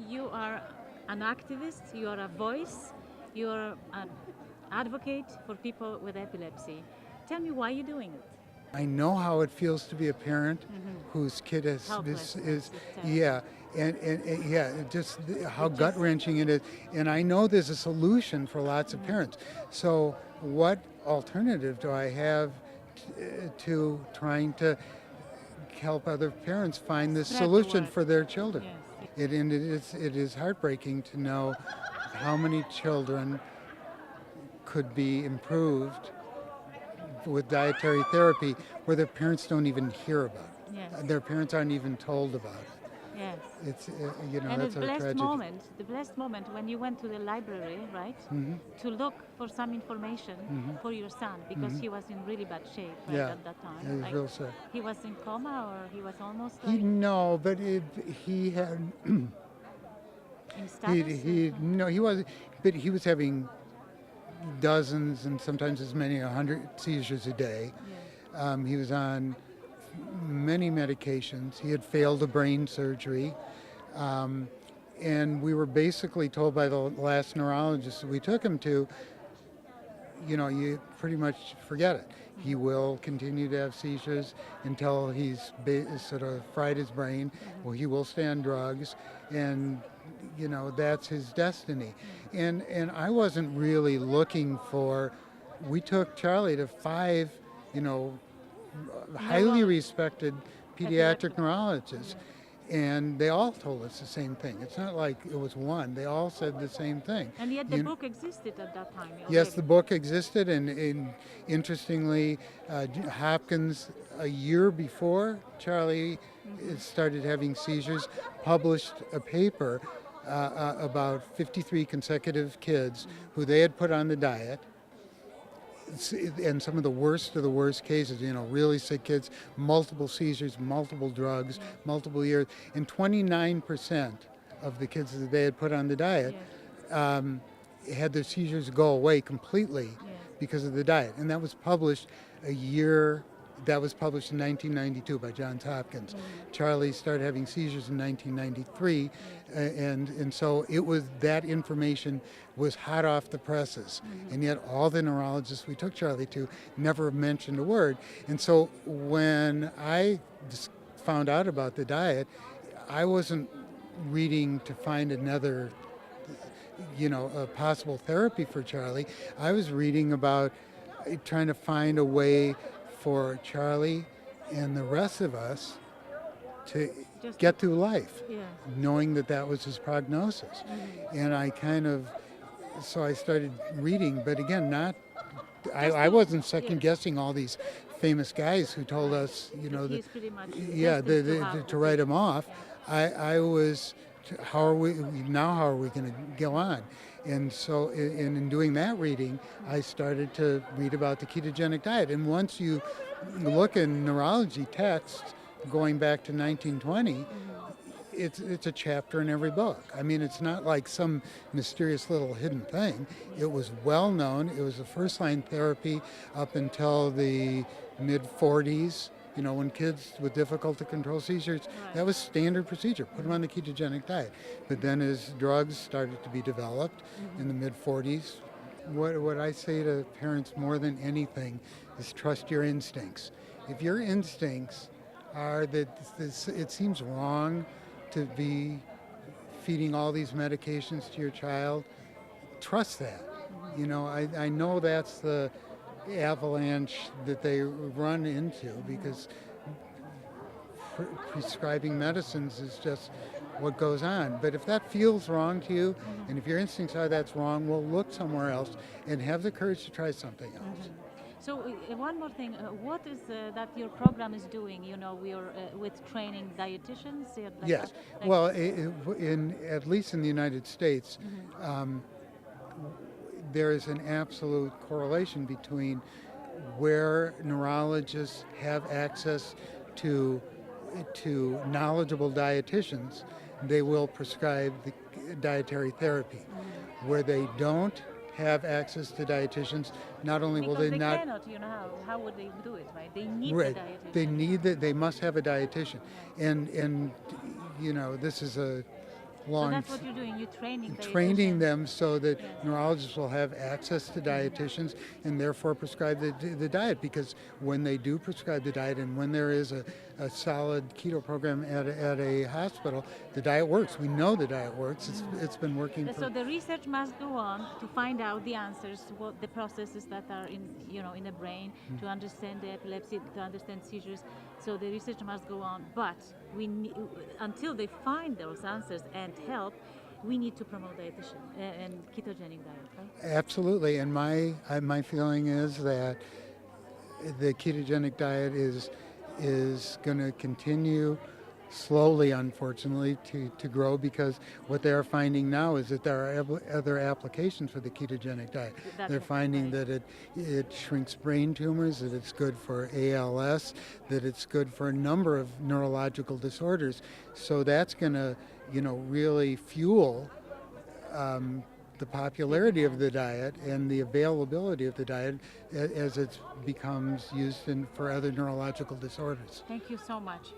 you are an activist, you are a voice, you are an advocate for people with epilepsy. Tell me why you're doing it. I know how it feels to be a parent whose kid is yeah, and yeah, just how gut wrenching it is. And I know there's a solution for lots of parents. So what alternative do I have to trying to help other parents find this Spread the solution word. for their children? Yes. It is heartbreaking to know how many children could be improved with dietary therapy where their parents don't even hear about it. Yes. Their parents aren't even told about it. Yes. It's And that's a tragedy. the blessed moment when you went to the library, right, to look for some information for your son because he was in really bad shape at that time. It was real sad. He was in coma or he was almost No, but he had in status. he wasn't, but he was having dozens and sometimes as many 100 seizures a day. Yeah. He was on many medications. He had failed a brain surgery. And we were basically told by the last neurologist that we took him to, you pretty much forget it. He will continue to have seizures until he's sort of fried his brain. Well, he will stay on drugs, and that's his destiny. And I wasn't really looking for. We took Charlie to 5, highly respected pediatric neurologists. And they all told us the same thing. It's not like it was one. They all said the same thing. And yet the book existed at that time. Already. Yes, the book existed. And interestingly, Hopkins, a year before Charlie started having seizures, published a paper about 53 consecutive kids who they had put on the diet. And some of the worst cases, really sick kids, multiple seizures, multiple drugs, multiple years. And 29% of the kids that they had put on the diet had their seizures go away completely because of the diet. And that was published that was published in 1992 by Johns Hopkins. Charlie started having seizures in 1993, and so it was, that information was hot off the presses, and yet all the neurologists we took Charlie to never mentioned a word. And so when I found out about the diet, I wasn't reading to find another a possible therapy for Charlie. I was reading about trying to find a way for Charlie and the rest of us to get through life, knowing that was his prognosis. And I so I started reading, but again, I wasn't second guessing all these famous guys who told us, to write him off. I was, how are we going to go on? And so in doing that reading, I started to read about the ketogenic diet. And once you look in neurology texts going back to 1920, it's a chapter in every book. I mean, it's not like some mysterious little hidden thing. It was well known. It was the first line therapy up until the mid-40s. When kids with difficult to control seizures, that was standard procedure. Put them on the ketogenic diet. But then as drugs started to be developed in the mid-40s, what I say to parents more than anything is trust your instincts. If your instincts are that it seems wrong to be feeding all these medications to your child, trust that. I know that's the avalanche that they run into because prescribing medicines is just what goes on. But if that feels wrong to you, and if your instincts are that's wrong, well, look somewhere else and have the courage to try something else. So one more thing, what is that your program is doing? We're with training dietitians. Yes. Well, at least in the United States, there is an absolute correlation between where neurologists have access to knowledgeable dietitians, they will prescribe the dietary therapy. Where they don't have access to dietitians, not only will they not... Cannot, how would they do it, right? They need the dietitian. They must have a dietitian. And this is a long. So that's what you're doing. You're training Training dietitians. them so that Yeah. neurologists will have access to dietitians and therefore prescribe the diet, because when they do prescribe the diet and when there is a solid keto program at a hospital, the diet works. We know the diet works. It's been working So the research must go on to find out the answers, what the processes that are in the brain, to understand the epilepsy, to understand seizures. So the research must go on, but until they find those answers and help, we need to promote dietitian and ketogenic diet, right? Absolutely, and my feeling is that the ketogenic diet is going to continue slowly, unfortunately, to grow, because what they are finding now is that there are other applications for the ketogenic diet. They're finding that it shrinks brain tumors, that it's good for ALS, that it's good for a number of neurological disorders. So that's going to, really fuel the popularity of the diet and the availability of the diet as it becomes used for other neurological disorders. Thank you so much.